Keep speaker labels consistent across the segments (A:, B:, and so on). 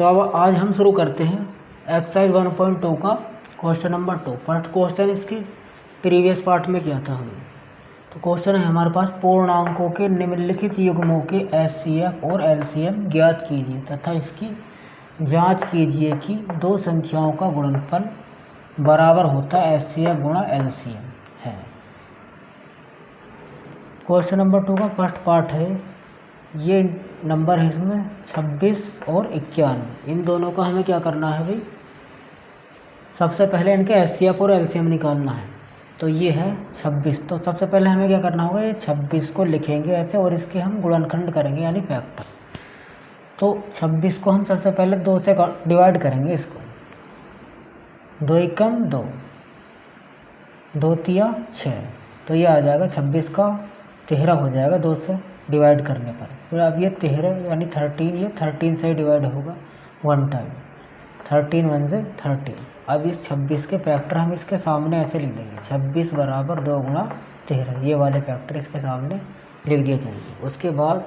A: तो अब आज हम शुरू करते हैं एक्सरसाइज 1.2 का क्वेश्चन नंबर 2। फर्स्ट क्वेश्चन इसके प्रीवियस पार्ट में किया था हमने। तो क्वेश्चन है हमारे पास, पूर्णांकों के निम्नलिखित युग्मों के एचसीएफ और एलसीएम ज्ञात कीजिए तथा इसकी जांच कीजिए कि दो संख्याओं का गुणनफल बराबर होता है एचसीएफ गुणा एलसीएम है। क्वेश्चन नंबर 2 का फर्स्ट पार्ट है, ये नंबर है इसमें 26 और 91। इन दोनों का हमें क्या करना है भाई, सबसे पहले इनके एचसीएफ और एलसीएम निकालना है। तो ये है 26, तो सबसे पहले हमें क्या करना होगा, ये 26 को लिखेंगे ऐसे और इसके हम गुणनखंड करेंगे यानी फैक्टर। तो 26 को हम सबसे पहले 2 से डिवाइड करेंगे इसको, 2 एकम 2, 2 तिया 6, तो ये आ जाएगा 26 का 13 हो जाएगा 2 से डिवाइड करने पर। फिर अब ये 13 यानी 13, ये 13 से डिवाइड होगा 1 टाइम, 13 1 से 13। अब इस 26 के फैक्टर हम इसके सामने ऐसे लिख देंगे, 26 बराबर 2 गुणा 13, ये वाले फैक्टर इसके सामने लिख दिए जाएंगे। उसके बाद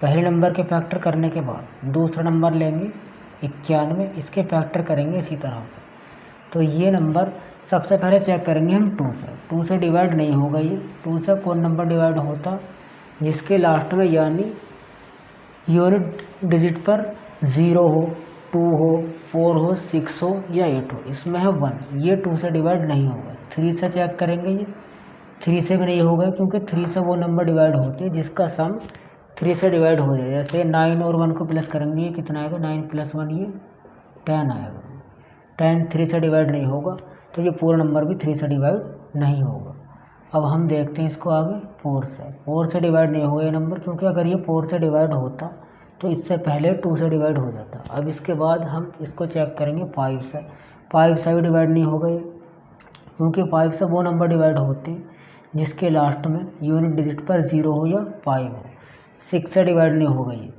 A: पहले नंबर के फैक्टर करने के बाद दूसरा नंबर लेंगे 91, इसके फैक्टर करेंगे इसी तरह से। तो ये नंबर सबसे पहले चेक करेंगे हम 2 से डिवाइड नहीं होगा। ये 2 से कौन नंबर डिवाइड होता, जिसके लास्ट में यानी यूनिट डिजिट पर 0 हो, 2 हो, 4 हो, 6 हो या 8 हो, इसमें है 1, ये 2 से डिवाइड नहीं होगा। 3 से चेक करेंगे, ये 3 से भी नहीं होगा क्योंकि 3 से वो नंबर डिवाइड होते हैं जिसका सम 3 से डिवाइड हो जाए। जैसे 9 और 1 को प्लस करेंगे, ये कितना आएगा, 9 + 1 ये 10 आएगा। 10 3 से डिवाइड नहीं होगा, तो ये पूरा नंबर भी 3 से डिवाइड नहीं होगा। अब हम देखते हैं इसको आगे 4 से डिवाइड नहीं होगा ये नंबर, क्योंकि अगर ये 4 से डिवाइड होता तो इससे पहले 2 से डिवाइड हो जाता। अब इसके बाद हम इसको चेक करेंगे 5 से भी डिवाइड नहीं होगा ये, क्योंकि 5 से वो नंबर डिवाइड होते हैं जिसके लास्ट में यूनिट डिजिट पर 0 हो या 5 हो। 6 से डिवाइड नहीं होगा ये,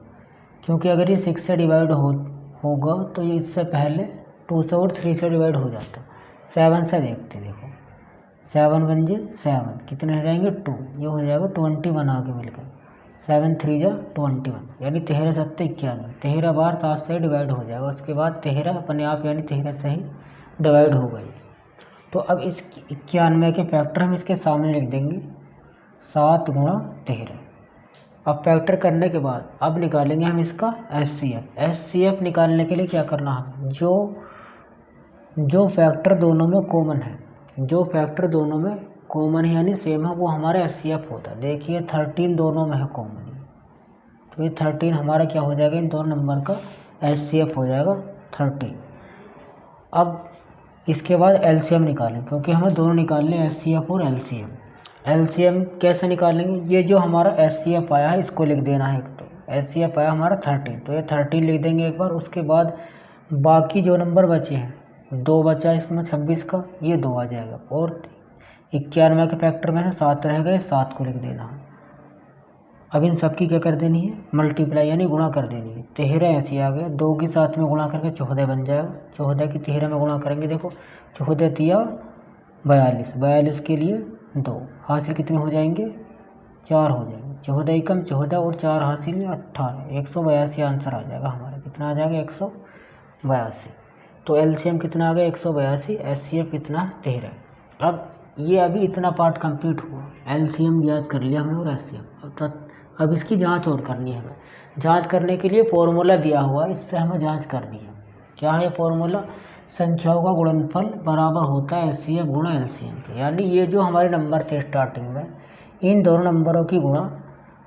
A: क्योंकि अगर ये 6 से डिवाइड होगा तो ये इससे पहले 2 से और 3 से डिवाइड हो जाता। 7 से देखते, देखो 7 1 जे 7, कितने हो जाएंगे 2, ये हो जाएगा 21 आगे मिलकर, 7 3 जा 21, यानी 13 7 91, 13 बार 7 से डिवाइड हो जाएगा। उसके बाद 13 अपने आप यानी 13 से ही डिवाइड हो गई। तो अब इस 91 के फैक्टर हम इसके सामने लिख देंगे, 7 गुणा 13। अब फैक्टर करने के बाद अब निकालेंगे हम इसका एचसीएफ निकालने के लिए क्या करना है, जो फैक्टर दोनों में कॉमन है, जो फैक्टर दोनों में कॉमन है यानी सेम है, वो हमारा एचसीएफ होता है। देखिए 13 दोनों में है कॉमन, तो ये 13 हमारा क्या हो जाएगा, इन दोनों नंबर का एचसीएफ हो जाएगा 13। अब इसके बाद एलसीएम निकालें, क्योंकि हमें दोनों निकालने हैं, एचसीएफ और एलसीएम। एलसीएम कैसे निकालेंगे, ये जो हमारा एचसीएफ आया है इसको लिख देना है। एक तो एचसीएफ आया हमारा 13, तो ये 13 लिख देंगे एक बार। उसके बाद बाकी जो नंबर बचे हैं, 2 बचा इसमें 26 का, ये 2 आ जाएगा। और 91 के फैक्टर में से 7 रह गए, 7 को लिख देना है। अब इन सब की क्या कर देनी है, मल्टीप्लाई यानी गुणा कर देनी है। 13 ऐसे आ गया, 2 की 7 में गुणा करके 14 बन जाएगा। 14 की 13 में गुणा करेंगे, देखो 14 तिया 42, 42 के लिए 2 हासिल कितने हो जाएंगे, 4 हो जाएंगे। 14 एकम 14 और 4 हासिल 18, 182 आंसर आ जाएगा हमारा। कितना आ जाएगा, 182। तो एलसीएम कितना आ गया, 182, एचसीएफ कितना 13। अब ये अभी इतना पार्ट कंप्लीट हुआ, एलसीएम याद कर लिया हमने और एचसीएफ। अब इसकी जांच और करनी है हमें। जांच करने के लिए फॉर्मूला दिया हुआ है, इससे हमें जांच करनी है। क्या है फॉर्मूला, संख्याओं का गुणनफल बराबर होता है एचसीएफ गुणा एलसीएम के। यानी ये जो हमारे नंबर थे स्टार्टिंग में, इन दोनों नंबरों की गुणा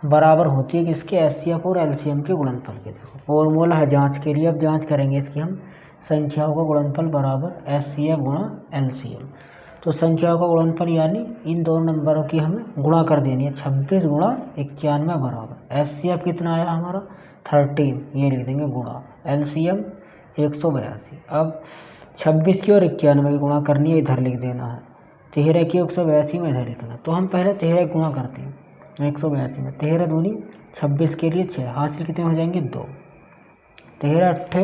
A: बराबर होती है किसके, एचसीएफ और एलसीएम के गुणनफल के। देखो फॉर्मूला है जाँच के लिए। अब जाँच करेंगे इसकी हम, संख्याओं का गुणनफल बराबर एचसीएफ गुणा एलसीएम। तो संख्याओं का गुणनफल यानी इन दोनों नंबरों की हमें गुणा कर देनी है, 26 गुणा 91 बराबर एचसीएफ कितना आया हमारा 13, ये लिख देंगे गुणा एलसीएम 182। अब 26 की और 91 की गुणा करनी है, इधर लिख देना है। 13 की 182 में इधर लिखना, तो हम पहले 13 गुणा करते हैं 182 में। 13 दूनी 26 के लिए 6, हासिल कितने हो जाएंगे 2। 13 8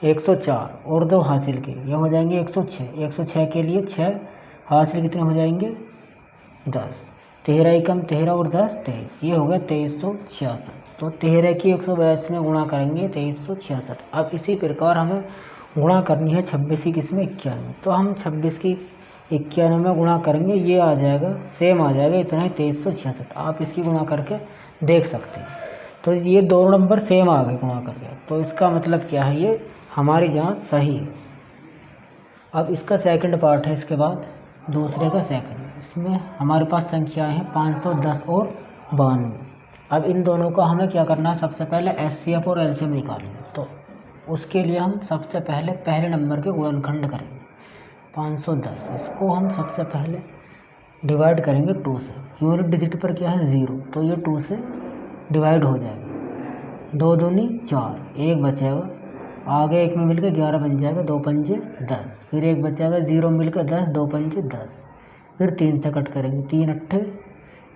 A: 104 और 2 हासिल के, ये हो जाएंगे 106। 106 के लिए 6 हासिल कितने हो जाएंगे 10। 13 एकम 13 और 10 23, ये हो गया 2366। तो 13 की 182 में गुणा करेंगे 2366। अब इसी प्रकार हमें गुणा करनी है 26 की किस में 91। तो हम 26 की 91 में गुणा करेंगे, ये आ जाएगा सेम आ जाएगा इतना ही 2366। आप इसकी गुणा करके देख सकते हैं। तो ये दोनों नंबर सेम आ गए गुणा करके, तो इसका मतलब क्या है, ये हमारी जांच सही है। अब इसका सेकंड पार्ट है, इसके बाद दूसरे का सेकंड। इसमें हमारे पास संख्याएं हैं 510 और 92। अब इन दोनों का हमें क्या करना है, सबसे पहले एचसीएफ और एलसीएम निकालेंगे। तो उसके लिए हम सबसे पहले नंबर के गुणनखंड करेंगे 510। इसको हम सबसे पहले डिवाइड करेंगे 2 से। यूनिट डिजिट पर क्या है 0, तो ये 2 से डिवाइड हो जाएगा। 2 दूनी 4, 1 बचेगा, आगे 1 में मिलकर 11 बन जाएगा, 2 पंजे 10, फिर 1 बचेगा, 0 मिलकर 10, 2 पंजे 10, फिर 3 से कट करेंगे, 3 अट्ठे,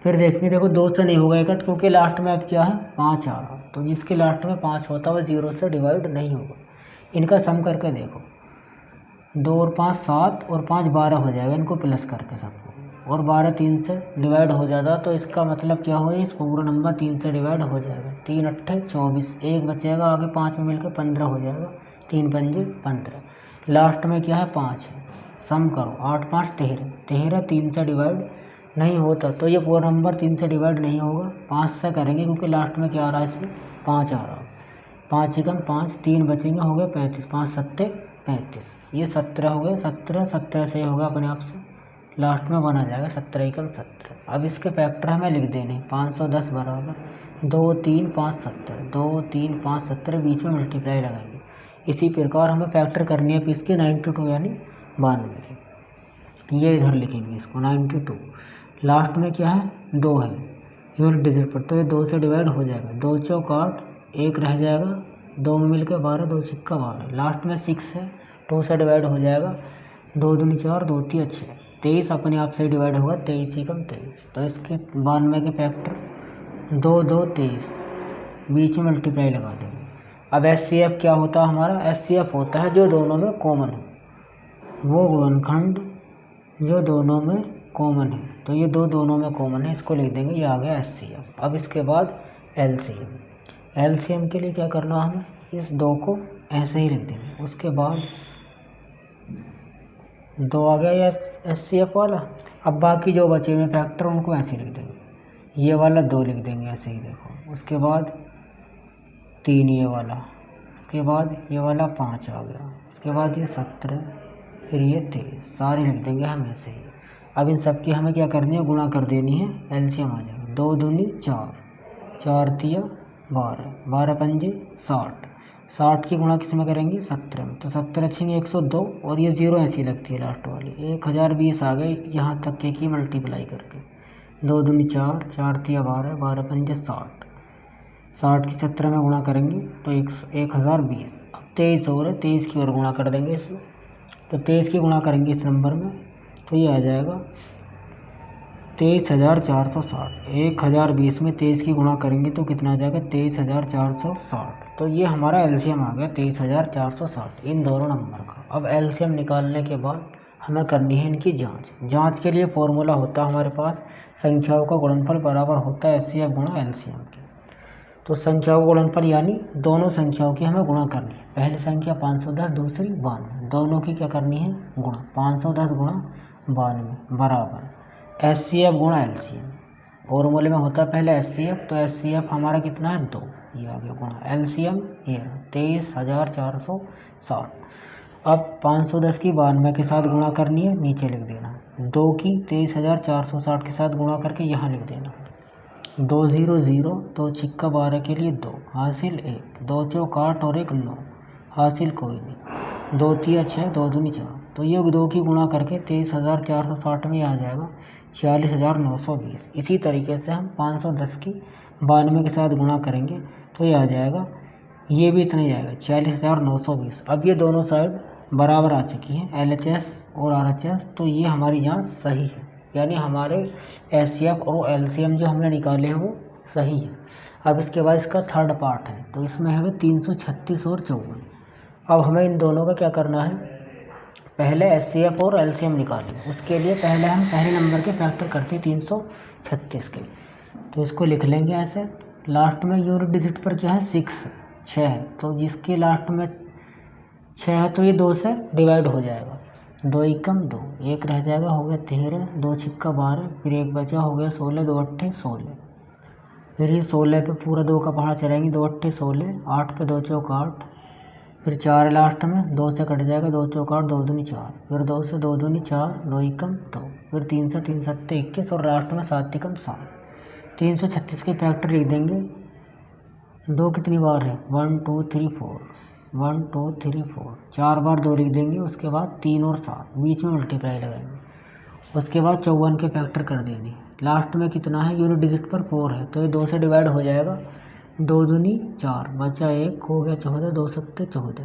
A: फिर देखो 2 से नहीं होगा कट, क्योंकि लास्ट में अब क्या है 5 आ रहा। तो जिसके लास्ट में 5 होता है वह 0 से डिवाइड नहीं होगा। इनका सम करके देखो, 2 और 5 7 और 5 12 हो जाएगा, इनको प्लस करके सबको, और 12 3 से डिवाइड हो जाता। तो इसका मतलब क्या होगा, इस पूरा नंबर 3 से डिवाइड हो जाएगा। 3 अट्ठे 24, 1 बचेगा, आगे 5 में मिलकर 15 हो जाएगा, 3 पंजे 15, लास्ट में क्या है 5 है। सम करो, 8 5 13, 3 से डिवाइड नहीं होता, तो ये पूरा नंबर 3 से डिवाइड नहीं होगा। 5 से करेंगे क्योंकि लास्ट में क्या आ रहा है, इसमें 5 आ रहा है। 5 एकम 5, 3 बचेंगे, हो गए 35, 5 सत्ते 35, ये 17 हो गए, 17 से होगा अपने आप से, लास्ट में 1 आ जाएगा, 17 एकम 17। अब इसके फैक्टर हमें लिख देने, 510 बराबर 2 3 5 70, 2 3 5 70, बीच में मल्टीप्लाई लगाएंगे। इसी प्रकार हमें फैक्टर करनी है इसके 92 यानी 92, ये इधर लिखेंगे इसको 92। लास्ट में क्या है 2 है यूनिट डिजिट पर, तो ये 2 से डिवाइड हो जाएगा, 2 चौक 8, 1 रह जाएगा, 2 में मिलकर 12, 2 छिक्का 12, लास्ट में 6 है, 2 से डिवाइड हो जाएगा, 2 दूनी 4, 2 3 6, 23 अपने आप से डिवाइड होगा, 23 एकम 23। तो इसके 92 के फैक्टर 2 2 23, बीच में मल्टीप्लाई लगा देंगे। अब एचसीएफ क्या होता है हमारा, एचसीएफ होता है जो दोनों में कॉमन हो, वो गुणनखंड जो दोनों में कॉमन है। तो ये दोनों में कॉमन है, इसको लिख देंगे, ये आ गया एचसीएफ। अब इसके बाद एलसीएम। एलसीएम के लिए क्या करना हमें, इस 2 को ऐसे ही लिख देंगे, उसके बाद 2 आ गया एचसीएफ वाला। अब बाकी जो बचे हुए फैक्टर उनको ऐसे लिख देंगे, ये वाला 2 लिख देंगे ऐसे ही, देखो, उसके बाद 3 ये वाला, उसके बाद ये वाला 5 आ गया, उसके बाद ये 17, फिर ये 23, सारे लिख देंगे हम ऐसे ही। अब इन सब की हमें क्या करनी है, गुणा कर देनी है, एलसीएम आ जाएगा, 2 दूनी 4, 4 तिया 12, 12 पंजे 60, 60 की गुणा किस में करेंगे 17 में, तो 17 छिंगे 102, और ये 0 ऐसी लगती है लास्ट वाली, 1020 आ गए यहाँ तक के की मल्टीप्लाई करके, 2 दूनी 4, 4 तिया 12, 12 पंजे 60, 60 की 17 में गुणा करेंगे तो 1020। अब 23 और 23 की ओर गुणा कर देंगे इसमें, तो 23 की गुणा करेंगे इस नंबर में, तो ये आ जाएगा 23,460। 1020 में 23 की गुणा करेंगे तो कितना आ जाएगा 23,460। तो ये हमारा एलसीएम आ गया 23,460 इन दोनों नंबर का। अब एलसीएम निकालने के बाद हमें करनी है इनकी जांच। जांच के लिए फॉर्मूला होता है हमारे पास, संख्याओं का गुणनफल बराबर होता है एचसीएफ गुणा एलसीएम के। तो संख्याओं का गुणनफल यानी दोनों संख्याओं की हमें गुणा करनी है। पहली संख्या 510, दूसरी 92, दोनों की क्या करनी है गुणा। 510 गुणा 92 बराबर एचसीएफ गुणा एलसीएम। फॉर्मूले में होता है पहले एचसीएफ, तो एचसीएफ हमारा कितना है 2, ये आ गया गुणा एलसीएम ये 23,460। अब 510 की 92 के साथ गुणा करनी है, नीचे लिख देना। 2 की 23,460 के साथ गुणा करके यहाँ लिख देना। 2 0 0, 2 छिक्का 12 के लिए 2 हासिल 1, 2 चौक 8 और 1 9 हासिल कोई नहीं, 2 तिया 6, 2 दूनी 4। तो ये 2 की गुणा करके 23,460 में आ जाएगा 46,920। इसी तरीके से हम 510 की 92 के साथ गुणा करेंगे तो ये आ जाएगा, ये भी इतना ही आएगा 46,920। अब ये दोनों साइड बराबर आ चुकी हैं LHS और RHS, तो ये हमारी जांच सही है, यानी हमारे एचसीएफ और एलसीएम जो हमने निकाले हैं वो सही है। अब इसके बाद इसका थर्ड पार्ट है, तो इसमें हमें 336 और 54। अब हमें इन दोनों का क्या करना है, पहले HCF और LCM निकालें। उसके लिए पहले हम पहले नंबर के फैक्टर करते हैं 336 के, तो इसको लिख लेंगे ऐसे। लास्ट में यूनिट डिजिट पर क्या है 6 है, तो जिसके लास्ट में 6 है तो ये 2 से डिवाइड हो जाएगा। 2 एकम 2, 1 रह जाएगा, हो गया 13, 2 छिक्का 12, फिर 1 बचा, हो गया 16, 2 अट्ठे 16। फिर ये 16 पे पूरा 2 का पहाड़ा चलाएंगे, 2 अट्ठे 16, 8 पे 2 चौक 8, फिर 4 लास्ट में, 2 से कट जाएगा, 2 चौक 8, 2 दूनी 4, फिर 2 से 2 दूनी 4, 2 एकम 2, फिर 3 से 3 सत्ते 21 और लास्ट में 7 एकम 7। 336 के फैक्टर लिख देंगे। 2 कितनी बार है 1 2 3 4, 1 2 3 4, 4 बार 2 लिख देंगे। उसके बाद 3 और 7 बीच में मल्टीप्लाई लगाएंगे। उसके बाद 54 के फैक्टर कर देंगे। लास्ट में कितना है यूनिट डिजिट पर 4 है, तो ये 2 से डिवाइड हो जाएगा। 2 दूनी 4, बचा 1, हो गया 14, 2 सत्ते 14।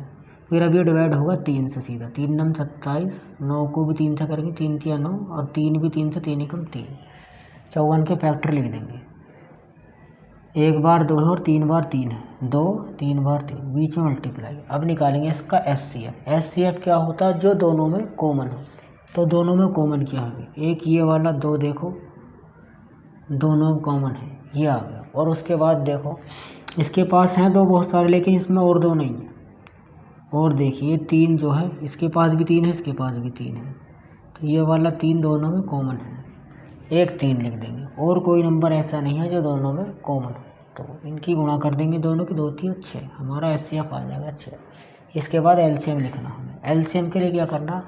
A: फिर अब ये डिवाइड होगा 3 से सीधा, 3 नम 27, 9 को भी 3 से करेंगे, 3 तिया 9 और 3 भी 3 से, 3 एकम 3। 54 के फैक्टर लिख देंगे। 1 बार 2 है और 3 बार 3 है, 2 3 बार 3, बीच में मल्टीप्लाई। अब निकालेंगे इसका HCF। HCF क्या होता है जो दोनों में कॉमन हो, तो दोनों में कॉमन क्या है, एक ये वाला 2 देखो दोनों कॉमन है, ये आ गया। और उसके बाद देखो इसके पास हैं 2 बहुत सारे, लेकिन इसमें और 2 नहीं है। और देखिए 3 जो है इसके पास भी 3 है, इसके पास भी 3 है, तो ये वाला 3 दोनों में कॉमन है, एक 3 लिख देंगे। और कोई नंबर ऐसा नहीं है जो दोनों में कॉमन हो, तो इनकी गुणा कर देंगे दोनों की, 2 3 6, हमारा HCF आ जाएगा 6। इसके बाद LCM लिखना हमें। LCM के लिए क्या करना,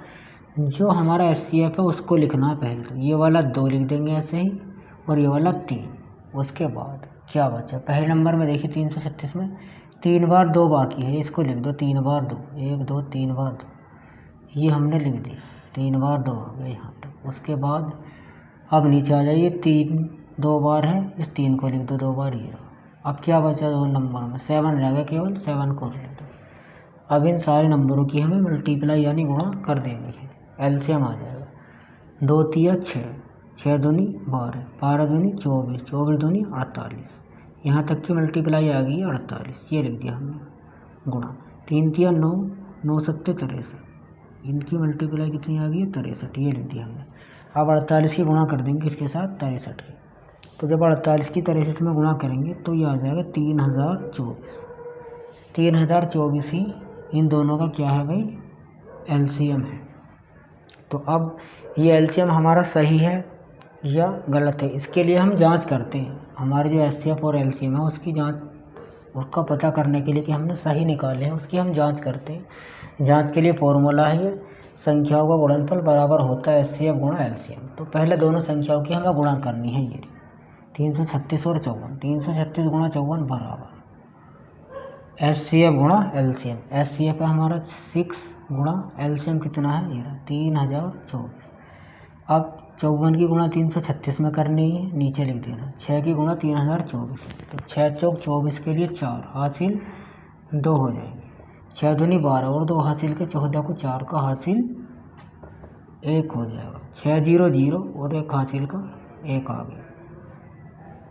A: जो हमारा HCF है उसको लिखना है पहले, तो ये वाला 2 लिख देंगे ऐसे ही, और ये वाला 3। उसके बाद क्या बचा, पहले नंबर में देखिए 336 में 3 बार 2 बाकी है, इसको लिख दो 3 बार 2, 1 2 3 बार 2, ये हमने लिख दिया, 3 बार 2 हो गया यहाँ तक। उसके बाद अब नीचे आ जाइए, 3 2 बार है, इस 3 को लिख दो 2 बार, ये अब क्या बचा 2 नंबर में 7 रह गया, केवल 7 को लिख दो। अब इन सारे नंबरों की हमें मल्टीप्लाई यानी गुणा कर देनी है, LCM आ जाएगा। 2 तिया 6, 6 दूनी 12, 12 दूनी 24, 24 दूनी 48, यहाँ तक की मल्टीप्लाई आ गई 48, ये लिख दिया हमने गुणा। 3 तिया 9, 9 सत्ते 63, इनकी मल्टीप्लाई कितनी आ गई 63, ये लिख दिया हमने। अब 48 की गुणा कर देंगे इसके साथ 63 की, तो जब 48 की 63 में गुणा करेंगे तो ये आ जाएगा 3024। 3024 ही इन दोनों का क्या है भाई LCM है। तो अब ये LCM हमारा सही है या गलत है, इसके लिए हम जांच करते हैं। हमारे जो HCF और LCM है उसकी जांच, उसका पता करने के लिए कि हमने सही निकाले हैं उसकी हम जांच करते हैं। जांच के लिए फॉर्मूला है ये, संख्याओं का गुणनफल बराबर होता है HCF गुणा LCM। तो पहले दोनों संख्याओं की हमें गुणा करनी है, ये 336 और 54, 336 गुणा 54 बराबर HCF गुणा LCM। HCF है हमारा 6 गुणा LCM कितना है, ये 3024। अब 54 की गुणा 336 में करनी है, नीचे लिख देना। 6 की गुणा 3024, तो 6 चौक 24 के लिए 4 हासिल 2 हो जाएंगे। 6 दूनी 12 और 2 हासिल के 14 को 4 का हासिल 1 हो जाएगा। 6 0 0 और 1 हासिल का 1 आ गया।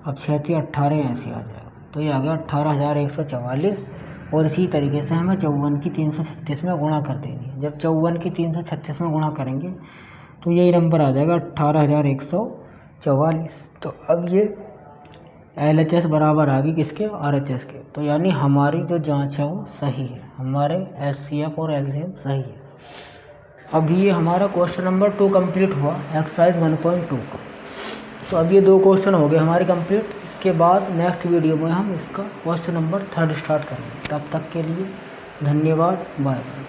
A: अब 6 थी 18 ऐसे आ जाएगा, तो ये आ गया 18,144। और इसी तरीके से हमें 54 की 336 में गुणा कर देनी है। जब 54 की 336 में गुणा करेंगे तो यही नंबर आ जाएगा 18,144। तो अब ये LHS बराबर आ गई किसके, RHS के। तो यानी हमारी जो जांच है वो सही है, हमारे HCF और LCM सही है। अब ये हमारा क्वेश्चन नंबर 2 कंप्लीट हुआ एक्सरसाइज 1.2 का। तो अब ये 2 क्वेश्चन हो गए हमारे कंप्लीट। इसके बाद नेक्स्ट वीडियो में हम इसका क्वेश्चन नंबर 3 स्टार्ट करेंगे। तब तक के लिए धन्यवाद, बाय बाय।